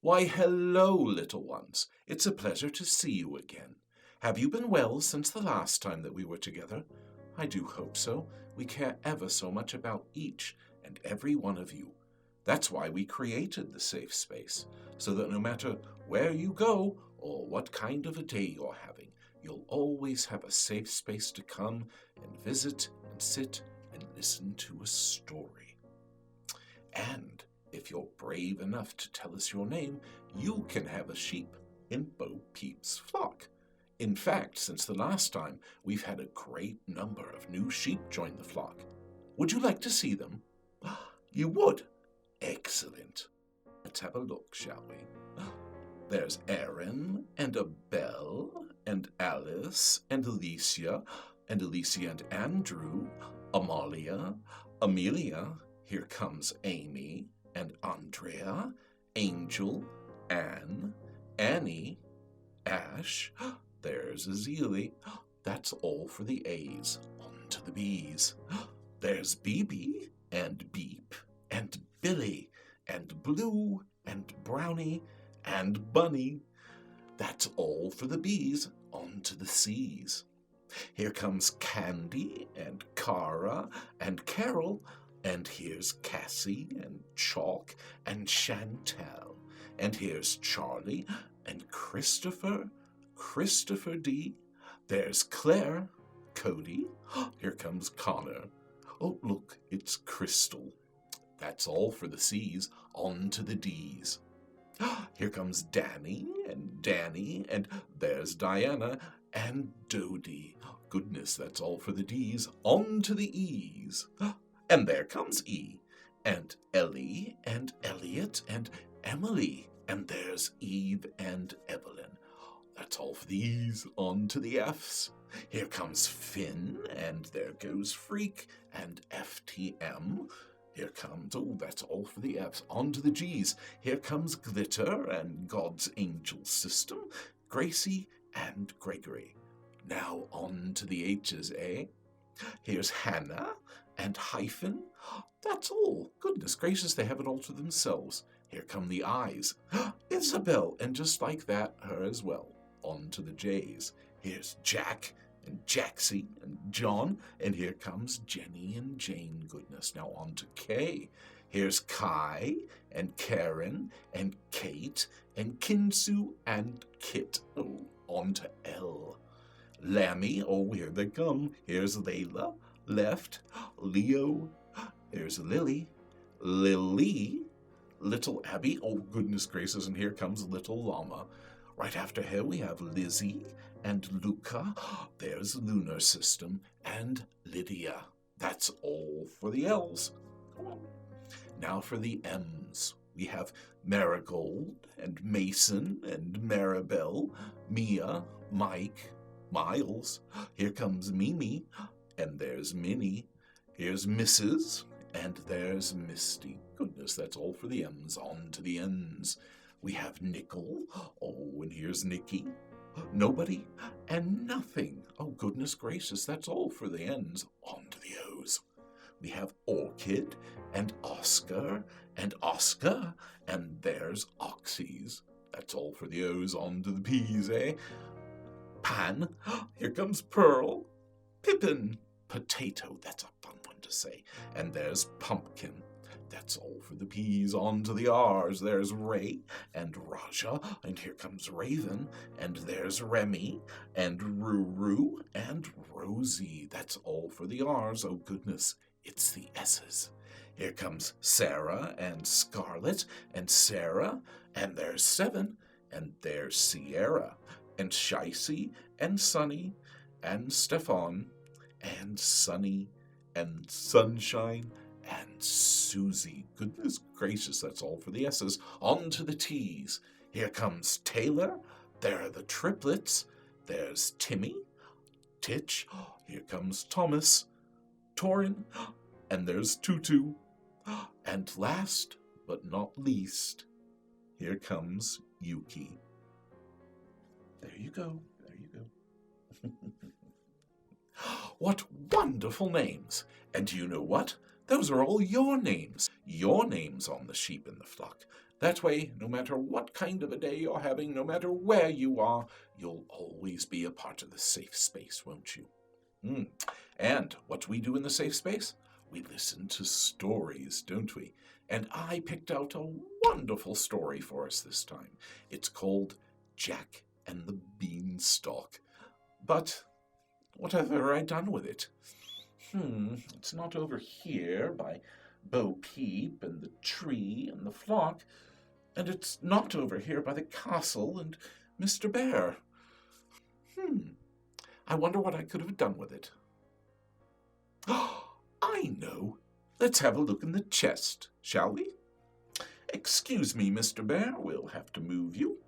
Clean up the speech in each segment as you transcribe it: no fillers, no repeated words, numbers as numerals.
Why, hello, little ones. It's a pleasure to see you again. Have you been well since the last time that we were together? I do hope so. We care ever so much about each and every one of you. That's why we created the safe space, so that no matter where you go or what kind of a day you're having, you'll always have a safe space to come and visit and sit and listen to a story. And if you're brave enough to tell us your name, you can have a sheep in Bo Peep's flock. In fact, since the last time, we've had a great number of new sheep join the flock. Would you like to see them? You would? Excellent. Let's have a look, shall we? There's Aaron and Abel and Alice and Alicia and Andrew, Amalia, Amelia. Here comes Amy and Andrea, Angel, Anne, Annie, Ash. There's Azealie. That's all for the A's. On to the B's. There's Bebe and Beep and Billy and Blue and Brownie and Bunny. That's all for the B's. On to the C's. Here comes Candy and Cara and Carol. And here's Cassie and Chalk and Chantel. And here's Charlie and Christopher D. There's Claire, Cody. Here comes Connor. Oh, look, it's Crystal. That's all for the C's. On to the D's. Here comes Danny, and there's Diana and Dodie. Goodness, that's all for the D's. On to the E's. And there comes E, and Ellie, and Elliot, and Emily, and there's Eve and Evelyn. That's all for the E's. On to the F's. Here comes Finn, and there goes Freak, and FTM. Here comes, that's all for the F's. On to the G's. Here comes Glitter, and God's Angel System, Gracie, and Gregory. Now on to the H's, eh? Here's Hannah and Hyphen. That's all. Goodness gracious, they have it all to themselves. Here come the I's. Isabel, and just like that, her as well. On to the J's. Here's Jack and Jaxie and John, and here comes Jenny and Jane. Goodness, now on to K. Here's Kai and Karen and Kate and Kinsu and Kit. Oh, on to L. Lammy, oh, here they come. Here's Layla, Left, Leo, there's Lily, Little Abby, oh goodness gracious, and here comes Little Llama. Right after her we have Lizzie and Luca, there's Lunar System, and Lydia. That's all for the L's. Come on. Now for the M's. We have Marigold and Mason and Maribel, Mia, Mike, Miles. Here comes Mimi, and there's Minnie. Here's Mrs., and there's Misty. Goodness, that's all for the M's. On to the N's. We have Nickel. Oh, and here's Nikki. Nobody and nothing. Oh, goodness gracious, that's all for the N's. On to the O's. We have Orchid and Oscar, and there's Oxys. That's all for the O's. On to the P's, eh? Pan. Here comes Pearl. Pippin. Potato. That's a fun one to say. And there's Pumpkin. That's all for the P's. On to the R's. There's Ray and Raja, and here comes Raven, and there's Remy and Ruru and Rosie. That's all for the R's. Oh goodness, it's the S's. Here comes Sarah and Scarlett and Sarah, and there's Seven, and there's Sierra and Shicey and Sunny and Stefan and Sunny and Sunshine and Susie. Goodness gracious, that's all for the S's. On to the T's. Here comes Taylor. There are the triplets. There's Timmy, Titch. Here comes Thomas, Torin, and there's Tutu. And last but not least, here comes Yuki. There you go. There you go. What wonderful names. And you know what? Those are all your names. Your name's on the sheep in the flock. That way, no matter what kind of a day you're having, no matter where you are, you'll always be a part of the safe space, won't you? And what do we do in the safe space? We listen to stories, don't we? And I picked out a wonderful story for us this time. It's called Jack and the Beanstalk. But what have I done with it? It's not over here by Bo Peep and the tree and the flock, and it's not over here by the castle and Mr. Bear. I wonder what I could have done with it. I know. Let's have a look in the chest, shall we? Excuse me, Mr. Bear, we'll have to move you.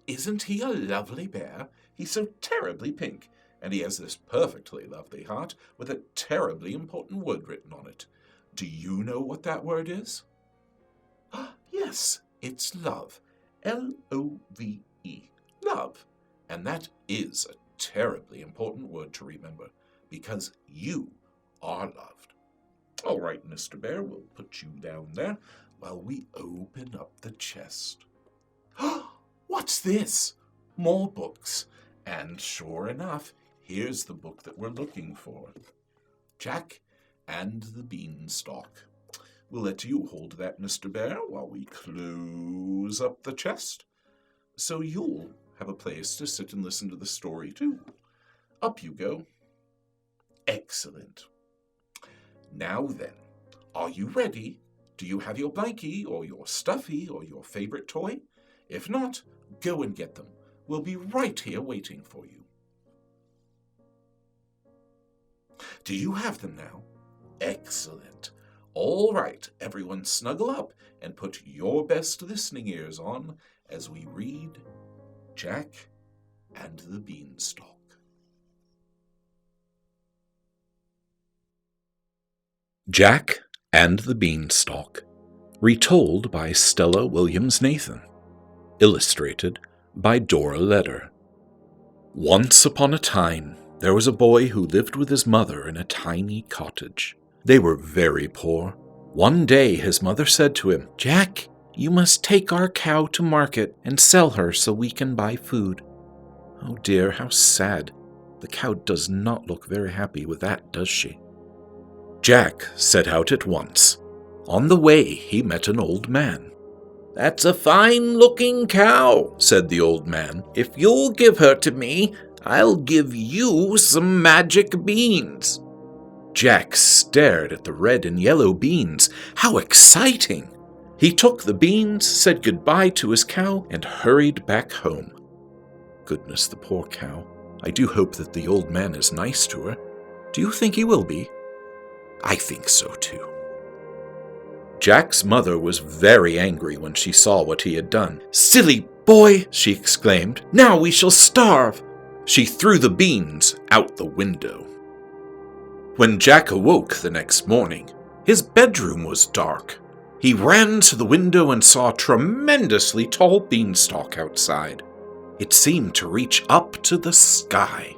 Isn't he a lovely bear? He's so terribly pink, and he has this perfectly lovely heart with a terribly important word written on it. Do you know what that word is? Yes, it's love. L-O-V-E. Love. And that is a terribly important word to remember, because you are loved. All right, Mr. Bear, we'll put you down there while we open up the chest. What's this? More books. And sure enough, here's the book that we're looking for. Jack and the Beanstalk. We'll let you hold that, Mr. Bear, while we close up the chest, so you'll have a place to sit and listen to the story, too. Up you go. Excellent. Now then, are you ready? Do you have your blankie or your stuffie or your favorite toy? If not, go and get them. We'll be right here waiting for you. Do you have them now? Excellent. All right, everyone snuggle up and put your best listening ears on as we read Jack and the Beanstalk. Jack and the Beanstalk, retold by Stella Williams-Nathan, illustrated by Dora Leder. Once upon a time, there was a boy who lived with his mother in a tiny cottage. They were very poor. One day his mother said to him, "Jack, you must take our cow to market and sell her so we can buy food." Oh dear, how sad. The cow does not look very happy with that, does she? Jack set out at once. On the way, he met an old man. "That's a fine-looking cow," said the old man. "If you'll give her to me, I'll give you some magic beans." Jack stared at the red and yellow beans. How exciting! He took the beans, said goodbye to his cow, and hurried back home. Goodness, the poor cow. I do hope that the old man is nice to her. Do you think he will be? I think so, too. Jack's mother was very angry when she saw what he had done. "Silly boy," she exclaimed. "Now we shall starve." She threw the beans out the window. When Jack awoke the next morning, his bedroom was dark. He ran to the window and saw a tremendously tall beanstalk outside. It seemed to reach up to the sky.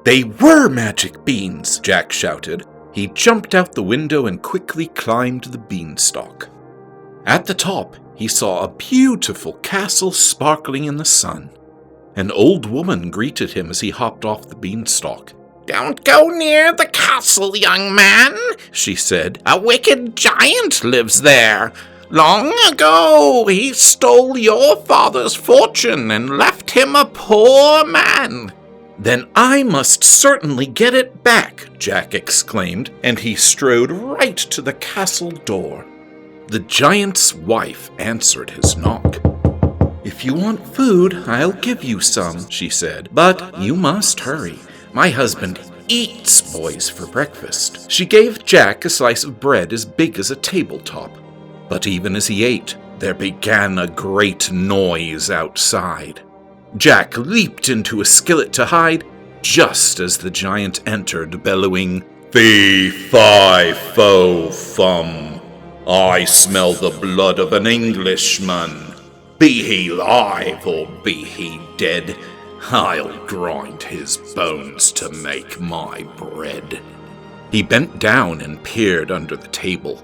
"They were magic beans!" Jack shouted. He jumped out the window and quickly climbed the beanstalk. At the top, he saw a beautiful castle sparkling in the sun. An old woman greeted him as he hopped off the beanstalk. "Don't go near the castle, young man," she said. "A wicked giant lives there. Long ago, he stole your father's fortune and left him a poor man." "Then I must certainly get it back," Jack exclaimed, and he strode right to the castle door. The giant's wife answered his knock. "If you want food, I'll give you some," she said, "but you must hurry. My husband eats boys for breakfast." She gave Jack a slice of bread as big as a tabletop. But even as he ate, there began a great noise outside. Jack leaped into a skillet to hide, just as the giant entered, bellowing, "Fee, fi, fo, fum. I smell the blood of an Englishman. Be he live or be he dead, I'll grind his bones to make my bread." He bent down and peered under the table.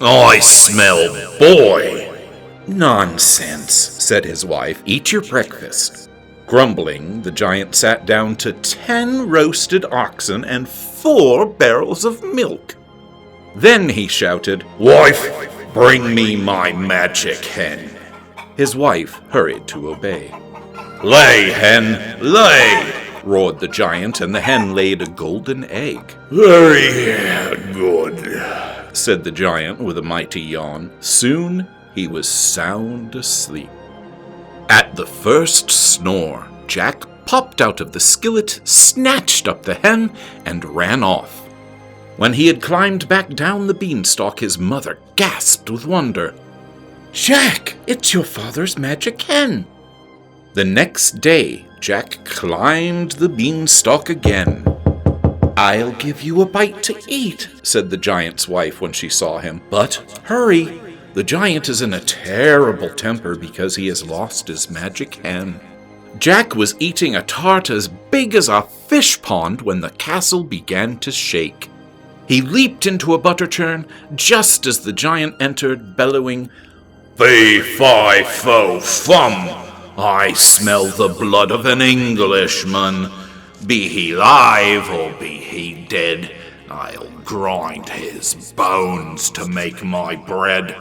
"I smell boy." "Nonsense," said his wife. "Eat your breakfast." Grumbling, the giant sat down to 10 roasted oxen and 4 barrels of milk. Then he shouted, "Wife, bring me my magic hen." His wife hurried to obey. "Lay, hen, lay!" roared the giant, and the hen laid a golden egg. "Very good," said the giant with a mighty yawn. Soon he was sound asleep. At the first snore, Jack popped out of the skillet, snatched up the hen, and ran off. When he had climbed back down the beanstalk, his mother gasped with wonder. "Jack, it's your father's magic hen." The next day, Jack climbed the beanstalk again. "I'll give you a bite to eat," said the giant's wife when she saw him. "But hurry, the giant is in a terrible temper because he has lost his magic hen." Jack was eating a tart as big as a fish pond when the castle began to shake. He leaped into a butter churn just as the giant entered, bellowing, "Fee, fi, fo, fum! I smell the blood of an Englishman. Be he live or be he dead, I'll grind his bones to make my bread."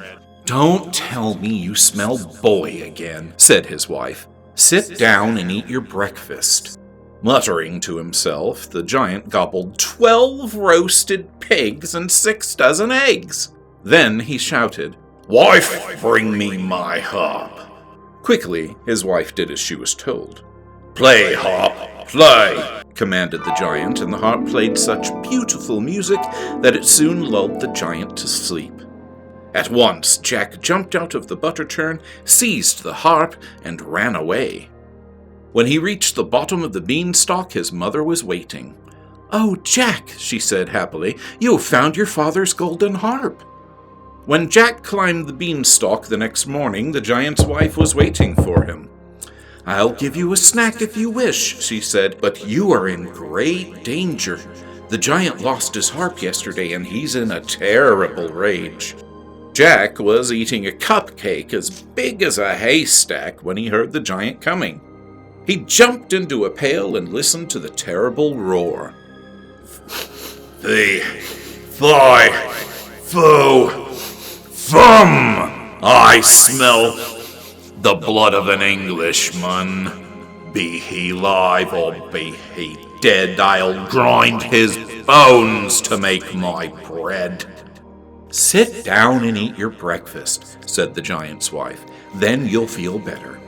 "Don't tell me you smell boy again," said his wife. "Sit down and eat your breakfast." Muttering to himself, the giant gobbled 12 roasted pigs and 6 dozen eggs. Then he shouted, "Wife, bring me my harp." Quickly, his wife did as she was told. "Play, harp, play," commanded the giant, and the harp played such beautiful music that it soon lulled the giant to sleep. At once, Jack jumped out of the butter churn, seized the harp, and ran away. When he reached the bottom of the beanstalk, his mother was waiting. "Oh, Jack," she said happily, "you have found your father's golden harp." When Jack climbed the beanstalk the next morning, the giant's wife was waiting for him. "I'll give you a snack if you wish," she said, "but you are in great danger. The giant lost his harp yesterday, and he's in a terrible rage." Jack was eating a cupcake as big as a haystack when he heard the giant coming. He jumped into a pail and listened to the terrible roar. "Fee, fi, fo, fum! I smell the blood of an Englishman. Be he live or be he dead, I'll grind his bones to make my bread." "Sit down and eat your breakfast," said the giant's wife. "Then you'll feel better."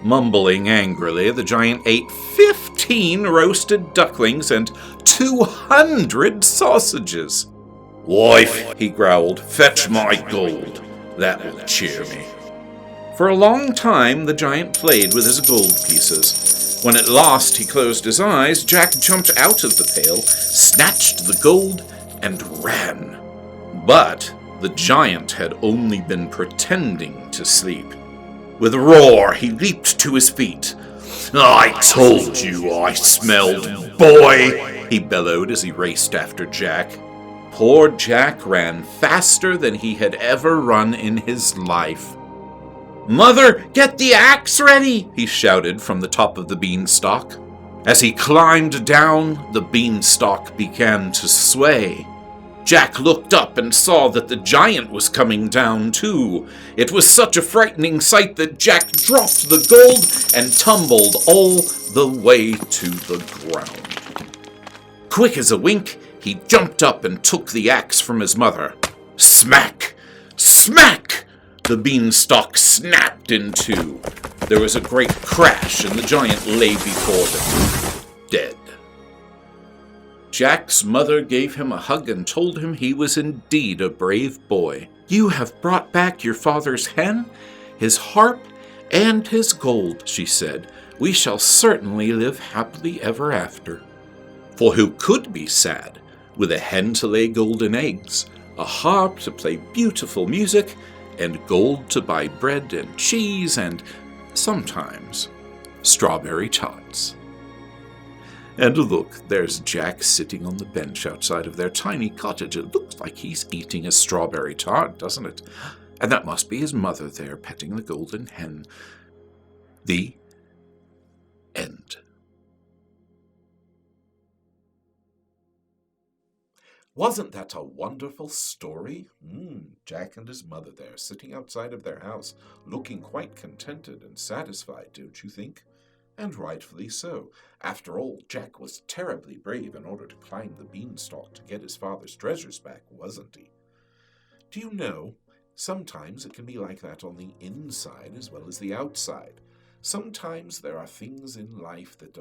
Mumbling angrily, the giant ate 15 roasted ducklings and 200 sausages. "Wife," he growled, "fetch my gold. That will cheer me." For a long time, the giant played with his gold pieces. When at last he closed his eyes, Jack jumped out of the pail, snatched the gold, and ran. But the giant had only been pretending to sleep. With a roar, he leaped to his feet. "I told you I smelled boy!" he bellowed as he raced after Jack. Poor Jack ran faster than he had ever run in his life. "Mother, get the axe ready!" he shouted from the top of the beanstalk. As he climbed down, the beanstalk began to sway. Jack looked up and saw that the giant was coming down too. It was such a frightening sight that Jack dropped the gold and tumbled all the way to the ground. Quick as a wink, he jumped up and took the axe from his mother. Smack! Smack! The beanstalk snapped in two. There was a great crash, and the giant lay before them, dead. Jack's mother gave him a hug and told him he was indeed a brave boy. "You have brought back your father's hen, his harp, and his gold," she said. "We shall certainly live happily ever after." For who could be sad with a hen to lay golden eggs, a harp to play beautiful music, and gold to buy bread and cheese and, sometimes, strawberry tots? And look, there's Jack sitting on the bench outside of their tiny cottage. It looks like he's eating a strawberry tart, doesn't it? And that must be his mother there petting the golden hen. The end. Wasn't that a wonderful story? Jack and his mother there, sitting outside of their house, looking quite contented and satisfied, don't you think? And rightfully so. After all, Jack was terribly brave in order to climb the beanstalk to get his father's treasures back, wasn't he? Do you know, sometimes it can be like that on the inside as well as the outside. Sometimes there are things in life that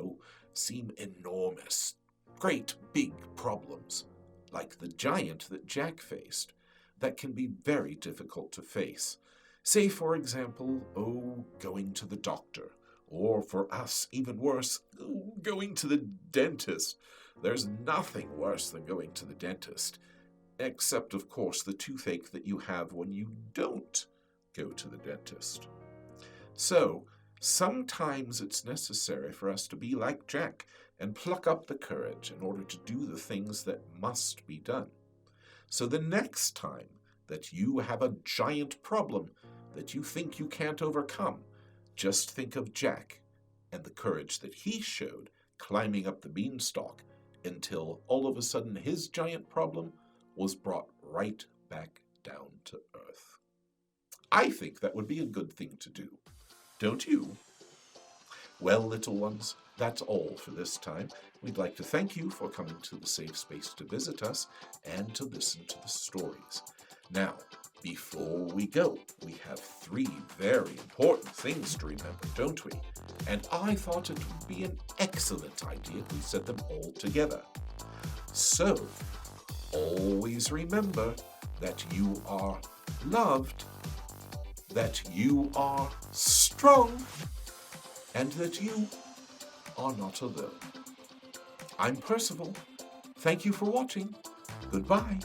seem enormous, great big problems, like the giant that Jack faced, that can be very difficult to face. Say, for example, going to the doctor, or for us, even worse, going to the dentist. There's nothing worse than going to the dentist, except, of course, the toothache that you have when you don't go to the dentist. So, sometimes it's necessary for us to be like Jack and pluck up the courage in order to do the things that must be done. So the next time that you have a giant problem that you think you can't overcome, just think of Jack and the courage that he showed climbing up the beanstalk until all of a sudden his giant problem was brought right back down to earth. I think that would be a good thing to do. Don't you? Well, little ones, that's all for this time. We'd like to thank you for coming to the safe space to visit us and to listen to the stories. Now, before we go, we have 3 very important things to remember, don't we? And I thought it would be an excellent idea if we said them all together. So, always remember that you are loved, that you are strong, and that you are not alone. I'm Percival. Thank you for watching. Goodbye.